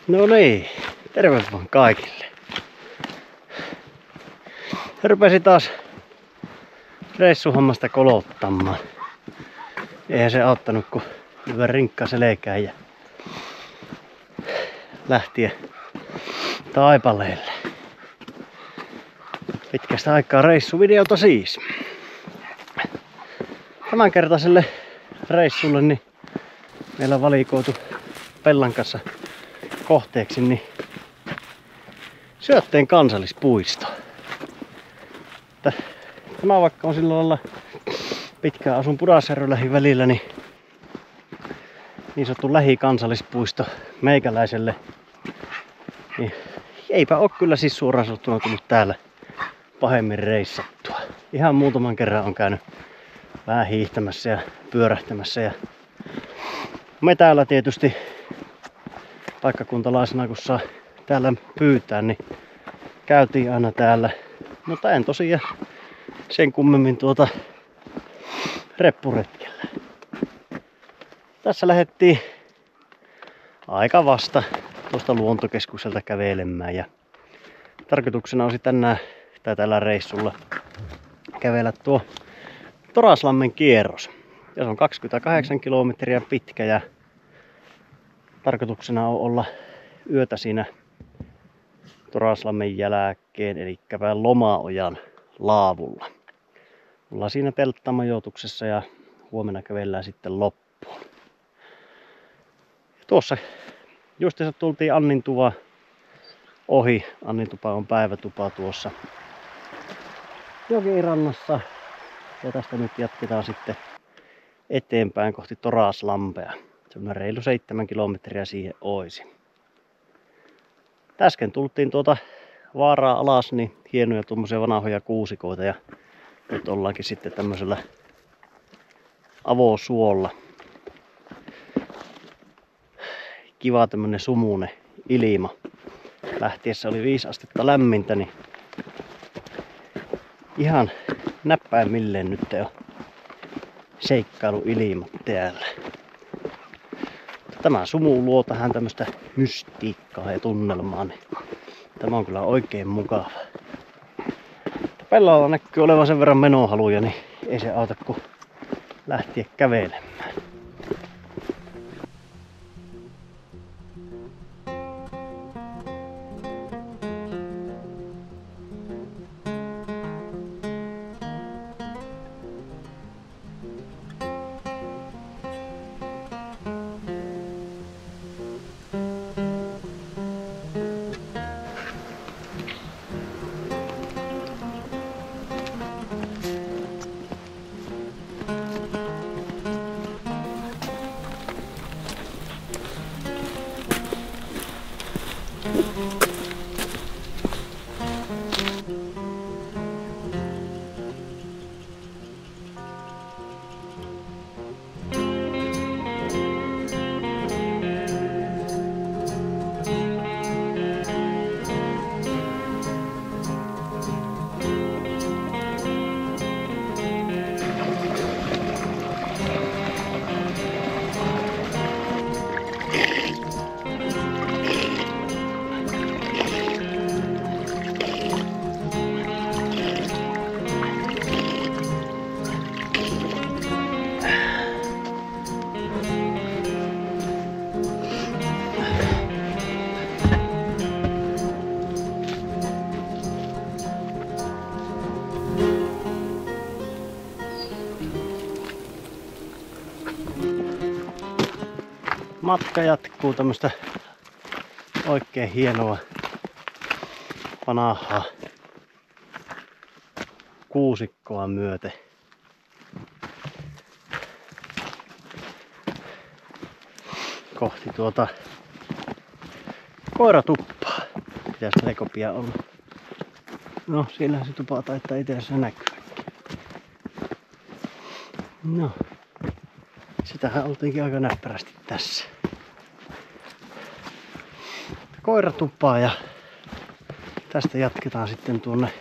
No niin, terve vaan kaikille. Rupesi taas reissuhommasta kolottamaan. Eihän se auttanut, kun lyö rinkkaa selkään ja lähtiä Taipaleelle. Pitkästä aikaa reissuvideota siis. Tämänkertaiselle reissulle niin meillä on valikoitu Pellan kanssa kohteeksi niin Syötteen kansallispuisto. Tämä vaikka on sillä lailla pitkään asun Pudasjärven välillä, niin sanottu lähikansallispuisto meikäläiselle. Niin eipä oo kyllä siis suoraan sanottuna tullut täällä pahemmin reissattua. Ihan muutaman kerran on käynyt vähän hiihtämässä ja pyörähtämässä. Ja me täällä tietysti paikkakuntalaisena, kun saa täällä pyytää, niin käytiin aina täällä. Mutta en tosiaan sen kummemmin reppuretkellä. Tässä lähdettiin aika vasta tuosta luontokeskukselta kävelemään ja tarkoituksena olisi tänään tai tällä reissulla kävellä tuo Toraslammen kierros. Ja se on 28 kilometriä pitkä ja tarkoituksena on olla yötä siinä Toraslammen jälkeen, eli Lomaojan laavulla. Ollaan siinä telttamajoituksessa ja huomenna kävellään sitten loppuun. Ja tuossa justiinsa tultiin Annintuva ohi. Annintupa on päivätupa tuossa jokirannassa. Ja tästä nyt jatketaan sitten eteenpäin kohti Toraslampea. Semmoinen reilu 7 kilometriä siihen oisi. Äsken tultiin vaaraa alas, niin hienoja tuommoisia vanhoja kuusikoita ja nyt ollaankin sitten tämmöisellä avosuolla. Kiva tämmönen sumunen ilma. Lähtiessä oli 5 astetta lämmintä, niin ihan näppäimilleen nyt on seikkailuilmat täällä. Tämä sumu luo tähän tämmöstä mystiikkaa ja tunnelmaa, niin tämä on kyllä oikein mukava. Pellalla näkyy olevan sen verran menohaluja, niin ei se auta kuin lähteä kävelemään. Matka jatkuu tämmöstä oikein hienoa vanhaa kuusikkoa myöten. Kohti koiratuppaa. Pitäis lekopia olla. No, siellä se tupa taitaa itse asiassa näkyä. No. Sitähän oltiinkin aika näppärästi tässä. Koiratuppaa ja tästä jatketaan sitten tuonne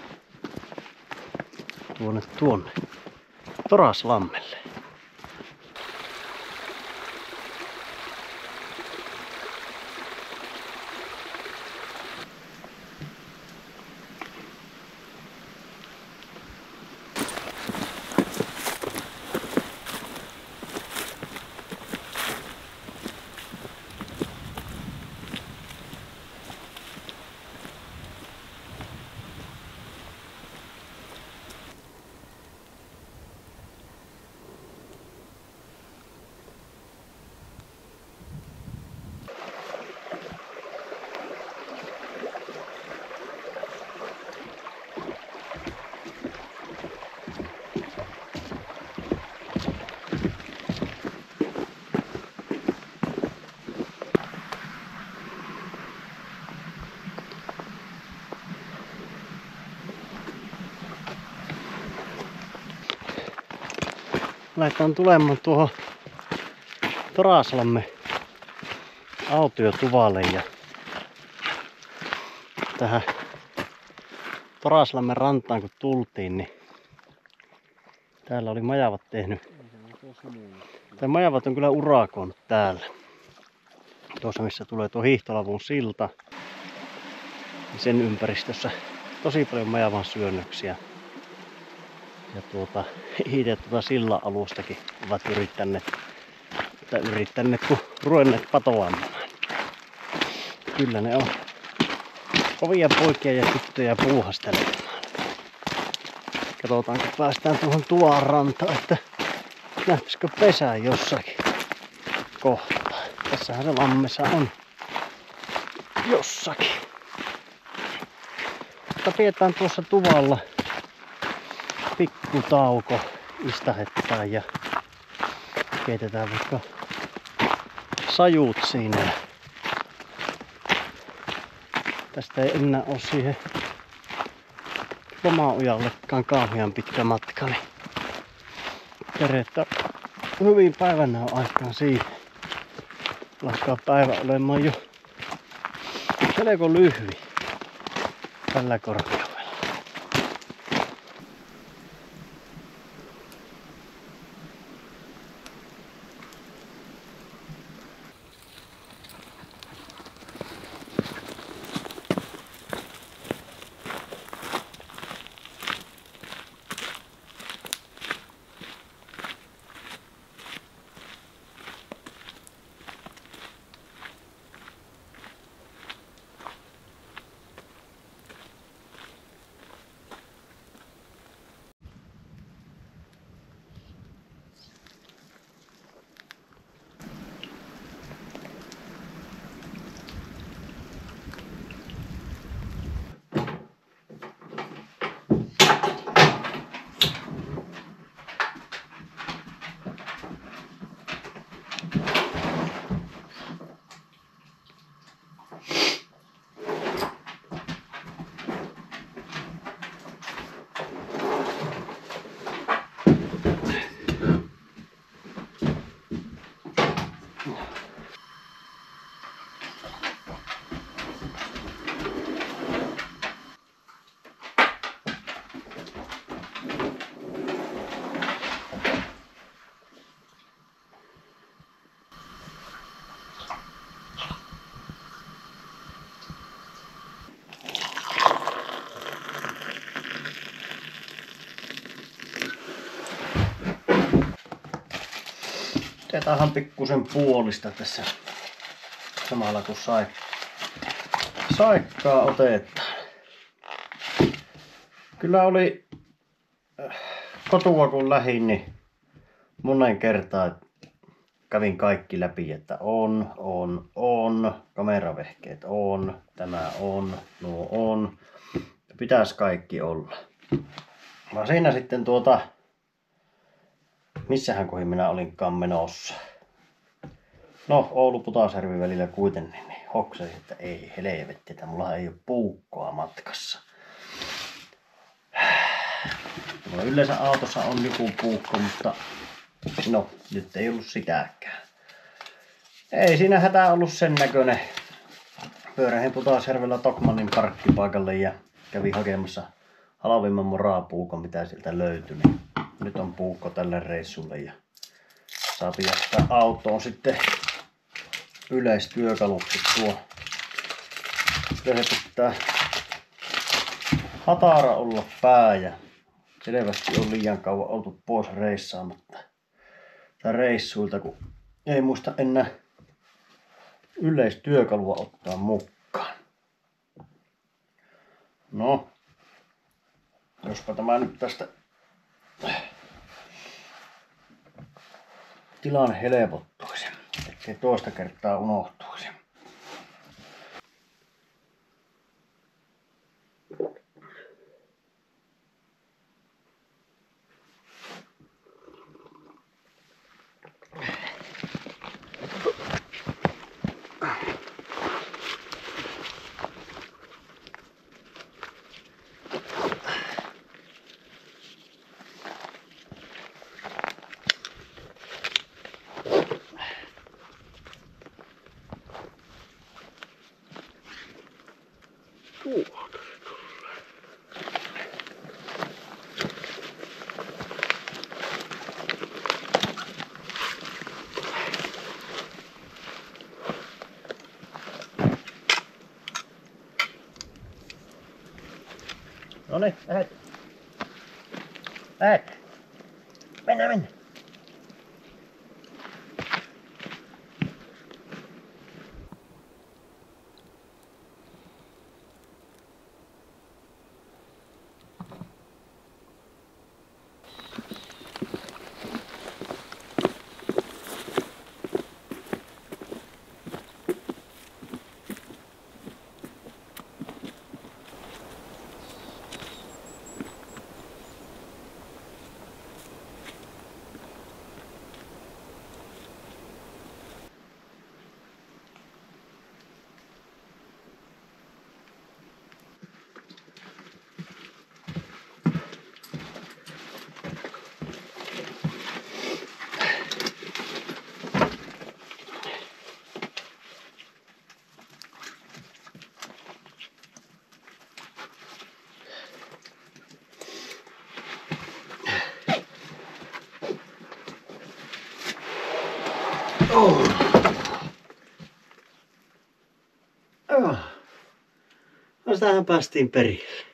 Toraslammelle. Laitetaan tulemaan tuohon Torasalmen autiotuvalle ja tähän Torasalmen rantaan kun tultiin, niin täällä oli majavat tehnyt. Tämä majavat on kyllä urakoinut täällä. Tuossa missä tulee tuo Hiihtolavun silta. Niin sen ympäristössä tosi paljon majavan syönnöksiä. Ja itse sillan alustakin ovat yrittäneet kun ruvenneet patoamaan. Kyllä ne on kovia poikia ja tyttöjä puuhastelemaan. Katsotaan kun päästään tuohon Tuvan rantaan, että nähtäisikö pesää jossakin kohtaa. Tässähän se lammessa on jossakin. Mutta pidetään tuossa Tuvalla pikku tauko, istahettaan ja keitetään vaikka sajut siinä. Tästä ei enää ole siihen Lomaujallekaan kauhean pitkä matka, niin kerettä hyvin päivänä aikaan siihen. Lakkaa päivä olemaan jo melko lyhyi tällä korkeudella. Otetaan pikkusen puolista tässä samalla kun saikkaa otetaan. Kyllä oli kotua kun lähdin, niin monen kertaan kävin kaikki läpi, että on, kameravehkeet on, tämä on, nuo on. Pitäisi kaikki olla. Mä siinä sitten missähän kohin minä olinkaan menossa. No, Oulu-Pudasjärvi välillä kuitenkin, niin hoksasin, että ei helvetti, että mulla ei ole puukkoa matkassa. No, yleensä autossa on joku puukko, mutta no, nyt ei ollut sitäkään. Ei siinä hätää ollut sen näköinen. Pyörähin Pudasjärvellä Tokmannin parkkipaikalle ja kävin hakemassa halvimman morapuukon, mitä sieltä löytyi. Niin nyt on puukko tälle reissulle ja saapi jättää autoon sitten yleistyökaluksi tuo. Se pitää hatara olla pää ja selvästi on liian kauan oltu pois reissaamatta tai reissuilta, kun ei muista enää yleistyökalua ottaa mukaan. No, jospa tämä nyt tästä tilanne helpottuisi, ettei toista kertaa unohtuisi. Tuolta se tulee. Noniin, lähet. Lähet. Mennään. Oh. No sitähän päästiin perille.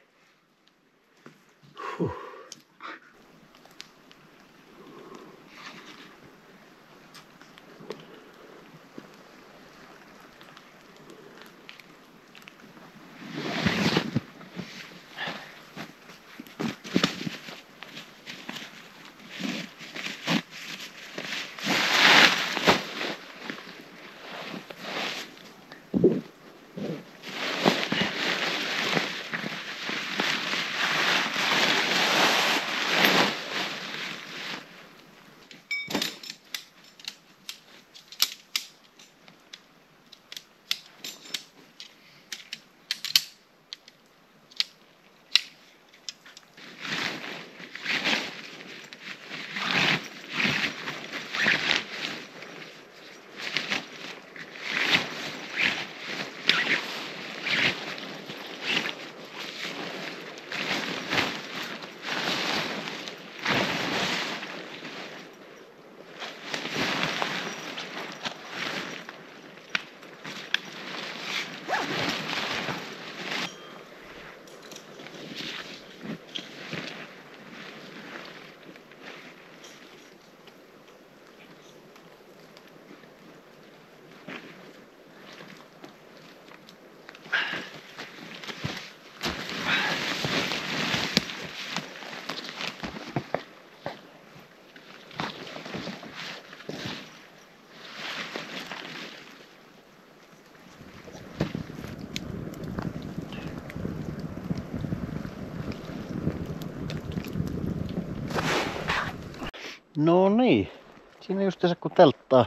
No niin, siinä just kun telttaa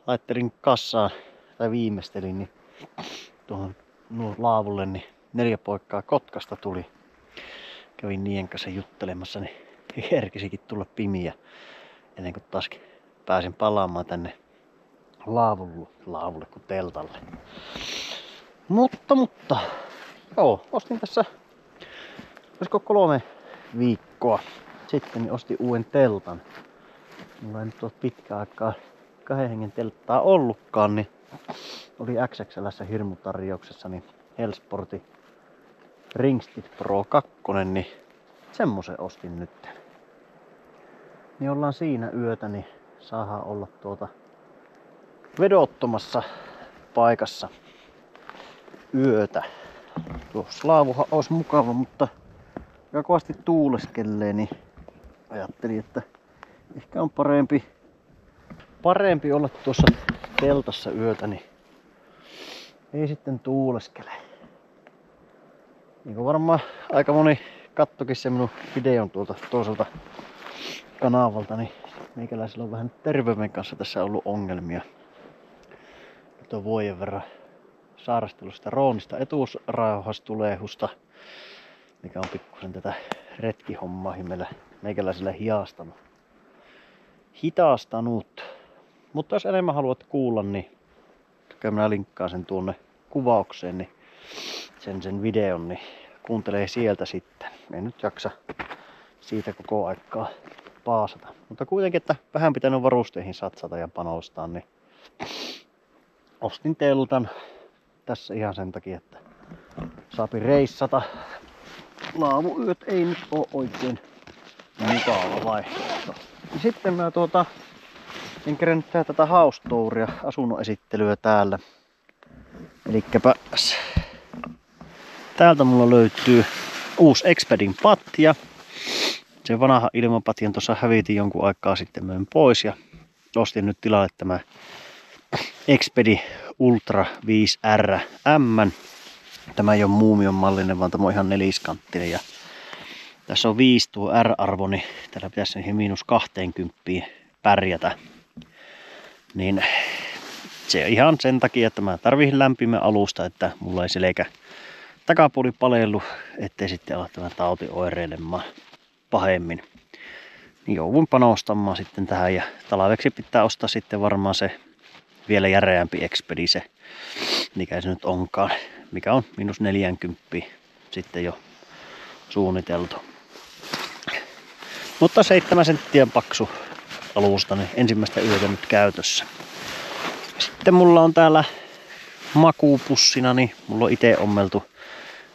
laittelin kassaan tai viimeistelin, niin tuohon laavulle niin 4 poikaa Kotkasta tuli. Kävin niiden kanssa juttelemassa, niin herkisikin tulla pimiä ennen kuin taas pääsin palaamaan tänne laavulle kuin teltalle. Mutta, joo, ostin tässä, olisiko 3 viikkoa sitten, niin ostin uuden teltan. Mulla ei nyt ole pitkään aikaa 2 hengen telttaa ollutkaan, niin oli XXL:ssä hirmutarjouksessa niin Hellsportin Ringstead Pro 2, niin semmosen ostin nyt. Niin ollaan siinä yötä, niin saadaan olla vedottomassa paikassa yötä. Tuossa laavuhan olisi mukava, mutta joka kovasti tuuleskelee, niin ajattelin, että ehkä on parempi olla tuossa teltassa yötä, niin ei sitten tuuleskele. Niin kuin varmaan aika moni kattokin se minun videon tuolta toiselta kanavalta, niin meikäläisellä on vähän terveyden kanssa tässä ollut ongelmia. Nyt on vuoden verran saarastellut sitä kroonista etuusrauhastulehusta, mikä on pikkusen tätä retkihommaa meikäläisellä hitastanut. Mutta jos enemmän haluat kuulla, niin minä linkkaan sen tuonne kuvaukseen, niin sen videon, niin kuuntelee sieltä sitten. En nyt jaksa siitä koko aikaa paasata. Mutta kuitenkin, että vähän pitänyt varusteihin satsata ja panostaa, niin ostin teltan tässä ihan sen takia, että saapi reissata. Laavuyöt ei nyt oo oikein mukava vaihtoehto. Sitten mä en kerännyt tätä house touria, asunnon esittelyä täällä. Elikkäpä täältä mulla löytyy uusi Expedin patja. Se vanha ilmapatjan tuossa hävitin jonkun aikaa sitten möin pois ja ostin nyt tilalle tämä Expedi Ultra 5R M. Tämä ei ole muumion mallinen, vaan tämä on ihan neliskanttinen. Ja tässä on 5 tuo R-arvo, niin täällä pitäisi -20 pärjätä. Niin se ihan sen takia, että mä tarvitsen lämpimän alusta, että mulla ei selkä takapuoli palellu, ettei sitten ala tämä tauti oireilemaan pahemmin. Niin joudun panostamaan sitten tähän ja talveksi pitää ostaa sitten varmaan se vielä järeämpi Expedi, se mikä se nyt onkaan, mikä on -40 sitten jo suunniteltu. Mutta 7 senttiä paksu alusta, niin ensimmäistä yötä nyt käytössä. Sitten mulla on täällä makuupussina, niin mulla on itse ommeltu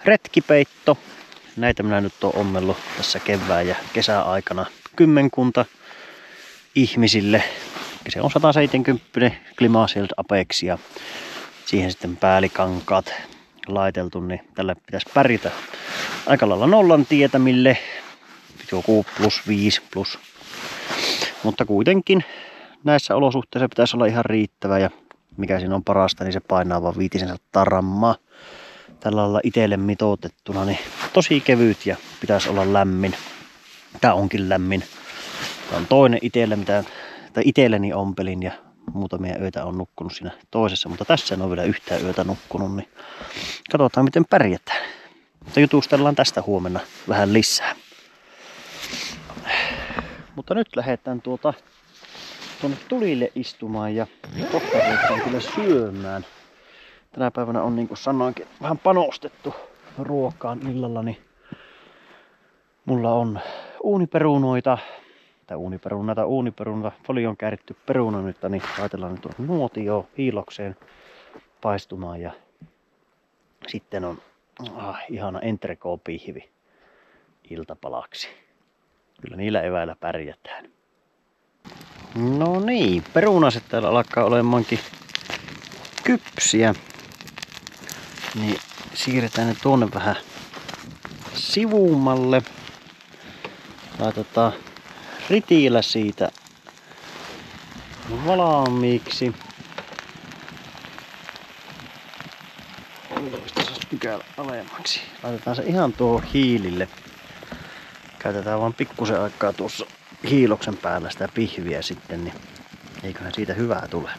retkipeitto. Näitä minä nyt oon ommellut tässä kevään ja kesäaikana kymmenkunta ihmisille. Se on 170 Climashield Apex ja siihen sitten päällikankaat laiteltu, niin tällä pitäisi pärjätä aika lailla nollan tietämille. Joku +5+. Mutta kuitenkin näissä olosuhteissa pitäisi olla ihan riittävä ja mikä siinä on parasta, niin se painaa vaan 500 grammaa. Tällä lailla itselle mitoitettuna, niin tosi kevyt ja pitäisi olla lämmin. Tää onkin lämmin. Tää on toinen itselleni ompelin ja muutamia öitä on nukkunut siinä toisessa, mutta tässä en ole vielä yhtään yötä nukkunut, niin katsotaan miten pärjätään. Mutta jutustellaan tästä huomenna vähän lisää. Mutta nyt lähdetään tuonne tulille istumaan ja kohta ruvetaan kyllä syömään. Tänä päivänä on, niin kuin sanoinkin, vähän panostettu ruokaan illalla, niin mulla on uuniperunoita, folioon kääritty perunoita, niin laitellaan nyt nuotioon hiilokseen paistumaan ja sitten on ihana entrecôte-pihvi iltapalaksi. Kyllä niillä eväillä pärjätään. No niin, perunaset täällä alkaa olemaankin kypsiä. Niin siirretään ne tuonne vähän sivummalle. Laitetaan ritiillä siitä valmiiksi. Mistä saisi pykälä alemmaksi? Laitetaan se ihan tuohon hiilille. Käytetään vaan pikkusen aikaa tuossa hiiloksen päällä sitä pihviä sitten, niin eiköhän siitä hyvää tule.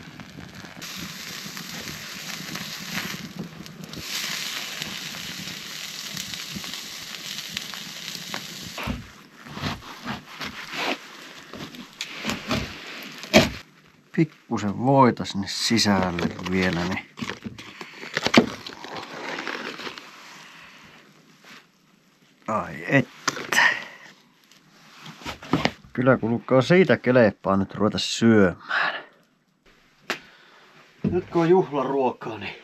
Pikkusen voita sinne sisälle vielä, niin ai että. Kyllä kuulkaa siitä kelepaa nyt ruveta syömään. Nyt kun on juhlaruokaa, niin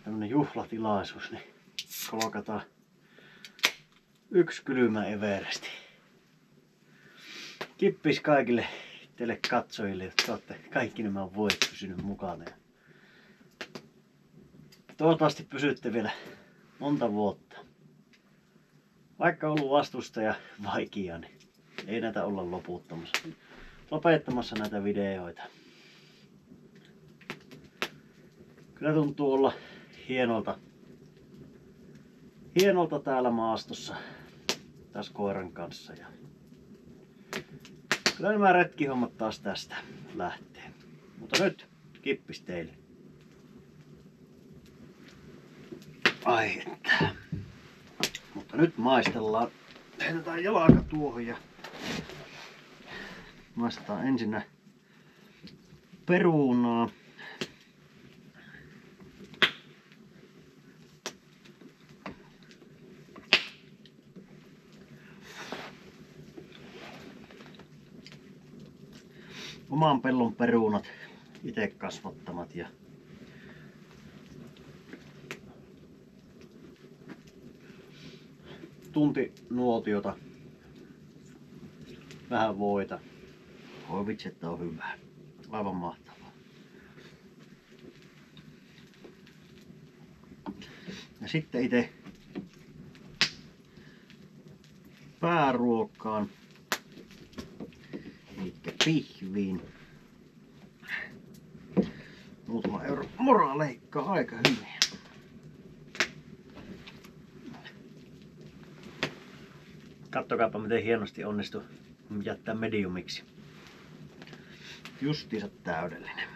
tämmönen juhlatilaisuus, niin kolkataan yksi kylmä Everesti. Kippis kaikille teille katsojille, jotka olette kaikki nämä vuodet pysynyt mukana. Toivottavasti pysytte vielä monta vuotta. Vaikka on ollut vastustaja vaikea, niin ei näitä olla lopettamassa näitä videoita. Kyllä tuntuu olla hienolta täällä maastossa tässä koiran kanssa. Ja kyllä nämä retkihommat taas tästä lähtee. Mutta nyt kippis teille. Ai että. Mutta nyt maistellaan. Heitetään jalaka tuohon ja maistetaan ensinnä perunaa. oman pellon perunat, itse kasvattamat ja tunti nuotiota, vähän voita. Oi vitsi, että on hyvää. Aivan mahtavaa. Ja sitten itse pääruokkaan, elikkä pihviin. Muutama euro moraa leikkaa aika hyvin. Kattokaapa miten hienosti onnistui jättää mediumiksi. Justiinsa täydellinen.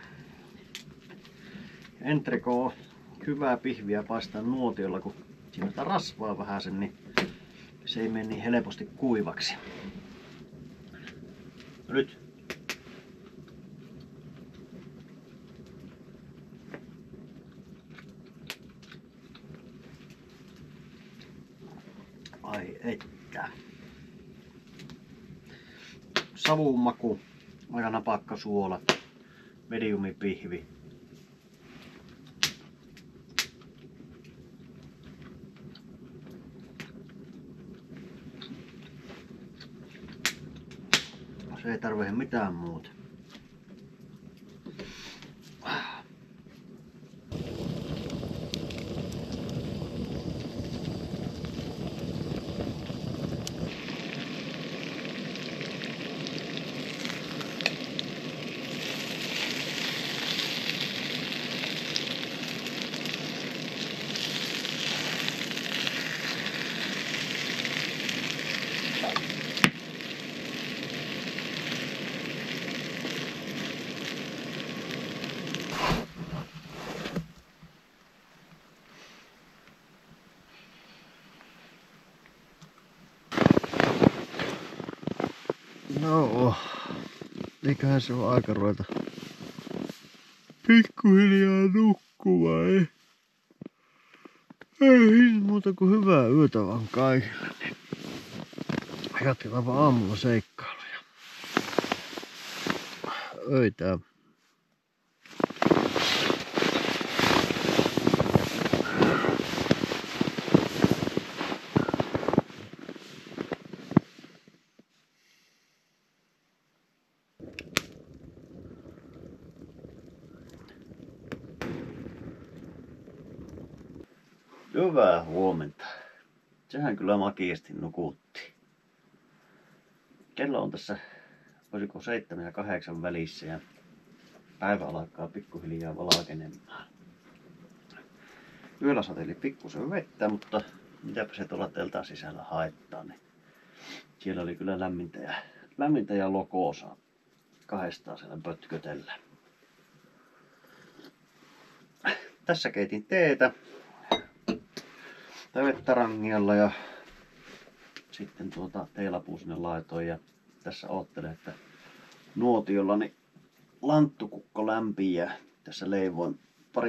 Entrecot, hyvää pihviä paistaa nuotiolla, kun siinä sitä rasvaa vähäsen, niin se ei mene niin helposti kuivaksi. Nyt. Ai että. Savun maku, aika napakka suola, mediumipihvi. Se ei tarvitse mitään muuta. No, eiköhän se ole aika ruveta pikkuhiljaa nukkumaan, ei muuta kuin hyvää yötä vaan kaikille. Niin jatketaanpa aamulla seikkailuja. Öitä. Hyvää huomenta. Sehän kyllä makiasti nukutti. Kello on tässä, olisiko 7 ja 8 välissä ja päivä alkaa pikkuhiljaa valkenemaan. Yöllä sateli pikkusen vettä, mutta mitäpä se tuolla teltan sisällä haittaa, niin siellä oli kyllä lämmintä ja lokoosaa kahdestaan siellä pötkötellä. Tässä keitin teetä vettä rangialla ja sitten teelapuu sinne laitoin ja tässä oottelen, että nuotiollani lanttukukko lämpii ja tässä leivoin 2-3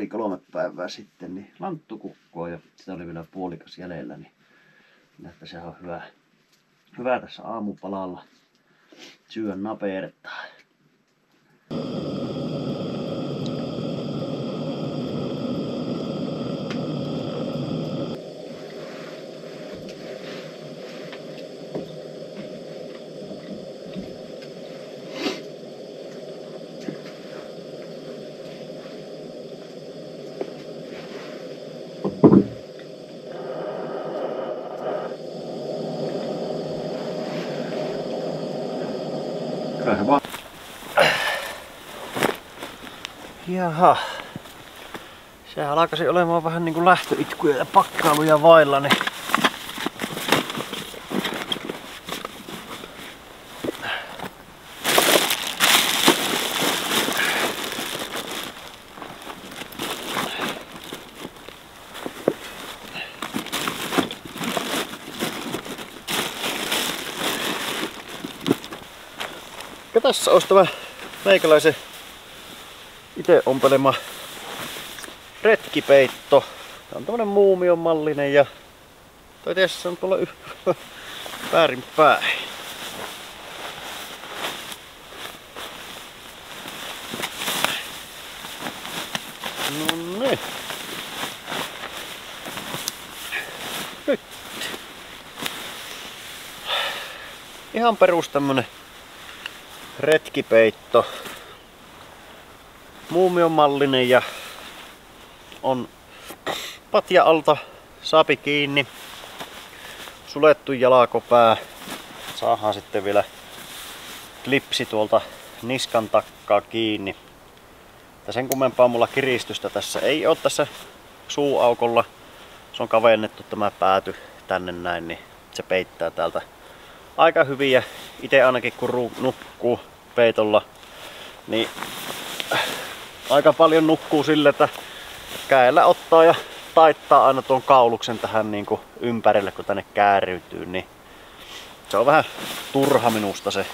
päivää sitten niin lanttukukkoa ja sitä oli vielä puolikas jäljellä, niin että sehän on hyvä tässä aamupalalla syödä napertaa. Jaha. Sehän alkaisi olemaan vähän niinku lähtöitkuja ja pakkailuja vailla, niin ja tässä olisi tämä meikäläisen itse ompelema retkipeitto. Tää on tämmönen muumion mallinen ja toi tässä on tuolla väärin päin. Noin. Nyt. Ihan perus tämmönen retkipeitto. Muumion mallinen ja on patja alta sapi kiinni. Sulettu jalakopää. Saadaan sitten vielä klipsi tuolta niskan takkaa kiinni. Ja sen kummempaa mulla kiristystä tässä ei oo tässä suuaukolla. Se on kavennettu tämä pääty tänne näin, niin se peittää täältä aika hyvin. Ja ite ainakin kun nukkuu peitolla, niin aika paljon nukkuu sille, että käellä ottaa ja taittaa aina tuon kauluksen tähän niin kuin ympärille, kun tänne kääriytyy, niin se on vähän turha minusta se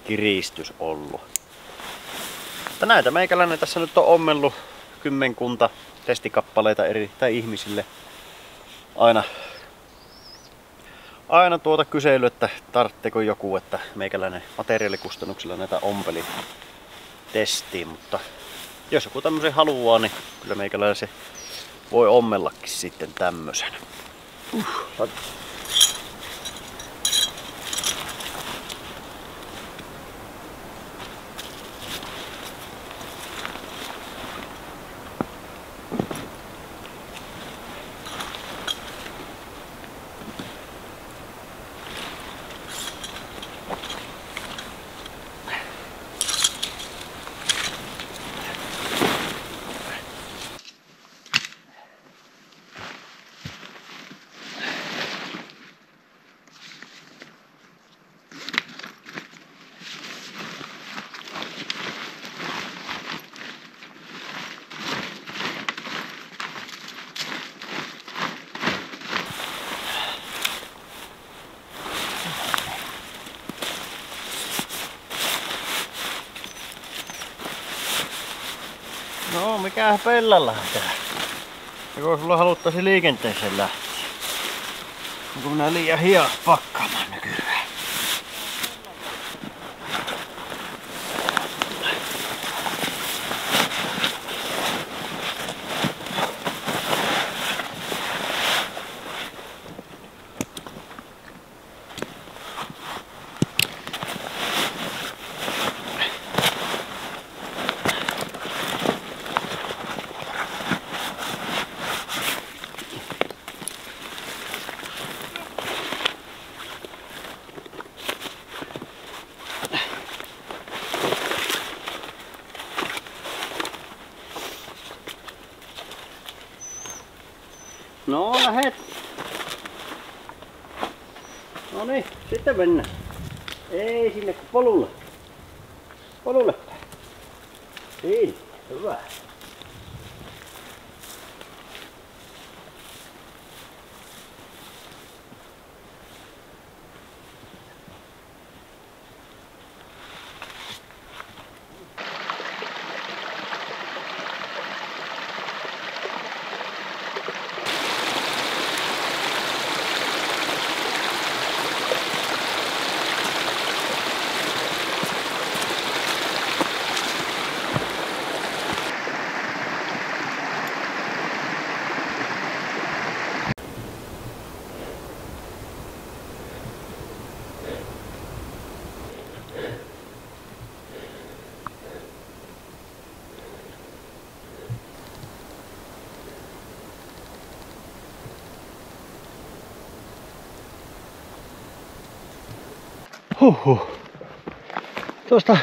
kiristys ollut. Mutta näitä meikäläinen tässä nyt on ommellut kymmenkunta testikappaleita eri tai ihmisille. Aina tuota kysely, että tarvitseeko joku, että meikäläinen materiaalikustannuksilla näitä ompeli testiin, mutta jos joku tämmöisen haluaa, niin kyllä meikäläinen se voi ommellakin sitten tämmösen. No, mikä pellalla lähtee? Joko sulla haluttaisi liikenteeseen lähteä? Onko minä liian hias pakkaamaan nykyään? No lähet. No niin, sitten mennään. Ei sinne polulle. Polulle päin. Siinä, hyvä. Huhhuh. Tuosta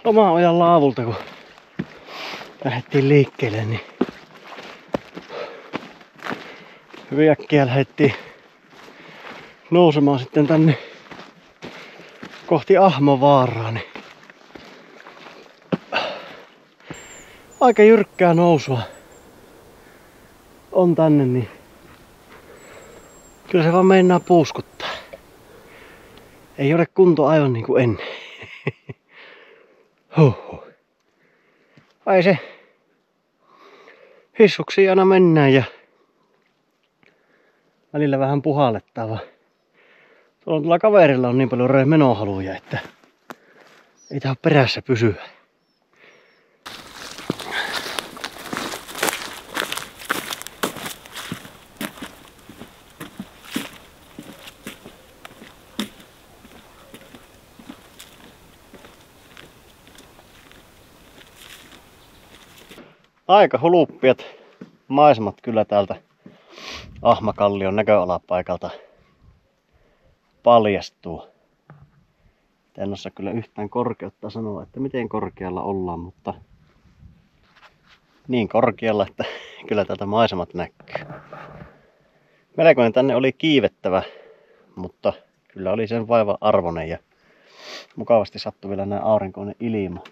Lomaojan laavulta kun lähdettiin liikkeelle, niin hyvin äkkiä lähdettiin nousemaan sitten tänne kohti Ahmovaaraa. Niin aika jyrkkää nousua on tänne, niin kyllä se vaan meinaa puuskuttaa. Ei ole kunto aivan niin kuin ennen. Huhhuh. Ai se. Hissuksiin aina mennään ja välillä vähän puhallettava. Tuolla kaverilla on niin paljon menohaluja, että ei tää perässä pysyä. Aika huluppiat maisemat kyllä täältä Ahmakallion näköalapaikalta paljastuu. En osaa kyllä yhtään korkeutta sanoa, että miten korkealla ollaan, mutta niin korkealla, että kyllä täältä maisemat näkyy. Melkoinen tänne oli kiivettävä, mutta kyllä oli sen vaivan arvoinen ja mukavasti sattui vielä näin aurinkoinen ilma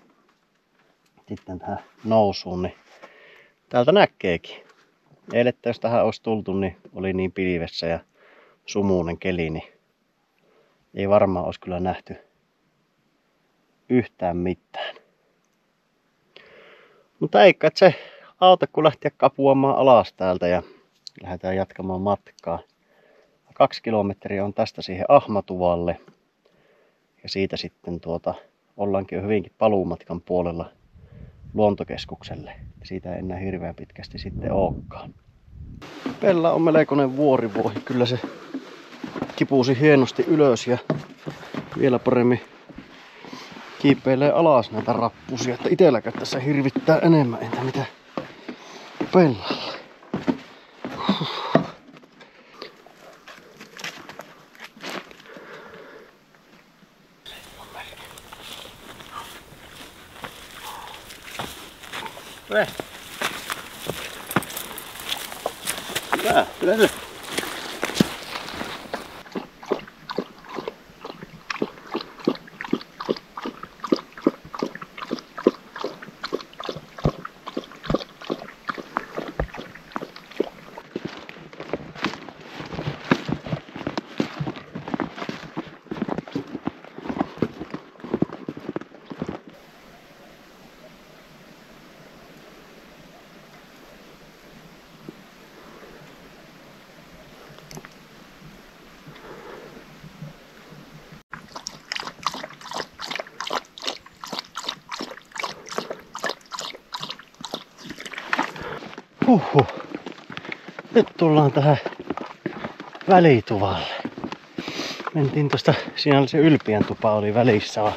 sitten tähän nousuun, niin täältä näkeekin. Eilettä jos tähän olisi tultu, niin oli niin pilvessä ja sumuinen keli, niin ei varmaan olisi kyllä nähty yhtään mitään. Mutta eikä se auta kun lähteä kapuamaan alas täältä ja lähdetään jatkamaan matkaa. 2 kilometriä on tästä siihen Ahmatuvalle. Ja siitä sitten ollaankin jo hyvinkin paluumatkan puolella luontokeskukselle. Siitä ei enää hirveän pitkästi sitten olekaan. Pella on melkoinen vuorivuohi. Kyllä se kipuusi hienosti ylös ja vielä paremmin kiipeilee alas näitä rappusia. Että itelläkään tässä hirvittää enemmän entä mitä Pellalla. Kyllä. Nyt tullaan tähän välituvalle. Mentiin tosta, siinä oli se Ylpiän tupa oli välissä, vaan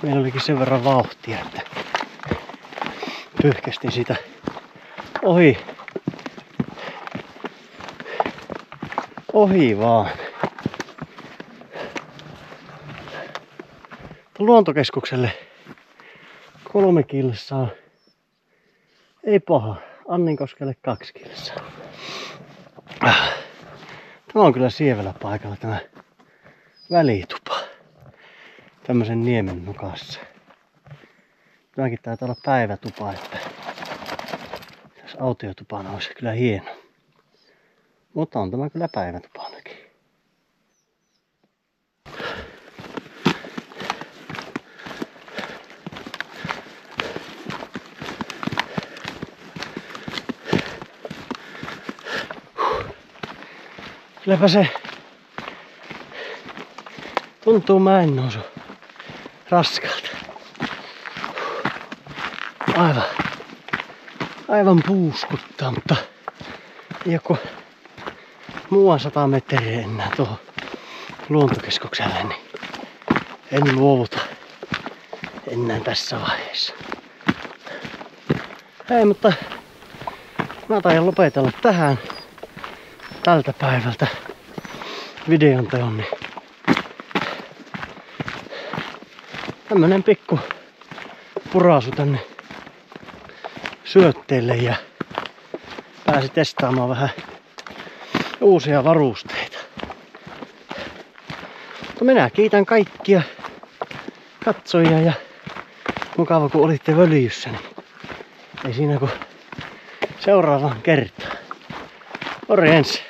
meillä olikin sen verran vauhtia, että pyyhkästiin siitä ohi vaan. Luontokeskukselle 3 kilsaa. Ei paha. Anninkoskelle 2 kilsaa. Tämä on kyllä sievällä paikalla tämä välitupa. Tämmösen niemen nokassa. Tämäkin taitaa olla päivätupa, että jos autiotupana olisi kyllä hieno. Mutta on tämä kyllä päivätupanakin. Kylläpä se tuntuu mäen nousu raskalta. Aivan puuskuttaa, mutta joku muuan 100 metriä enää tuohon luontokeskukselle, niin en luovuta enää tässä vaiheessa. Ei, mutta mä taidan lopetella tähän tältä päivältä videon teon, niin tämmönen pikku puraisu tänne syötteelle ja pääsi testaamaan vähän uusia varusteita. Mutta minä kiitän kaikkia katsojia ja mukava kun olitte Völjyssä, niin ei siinä kun seuraavaan kertaan. Morjens!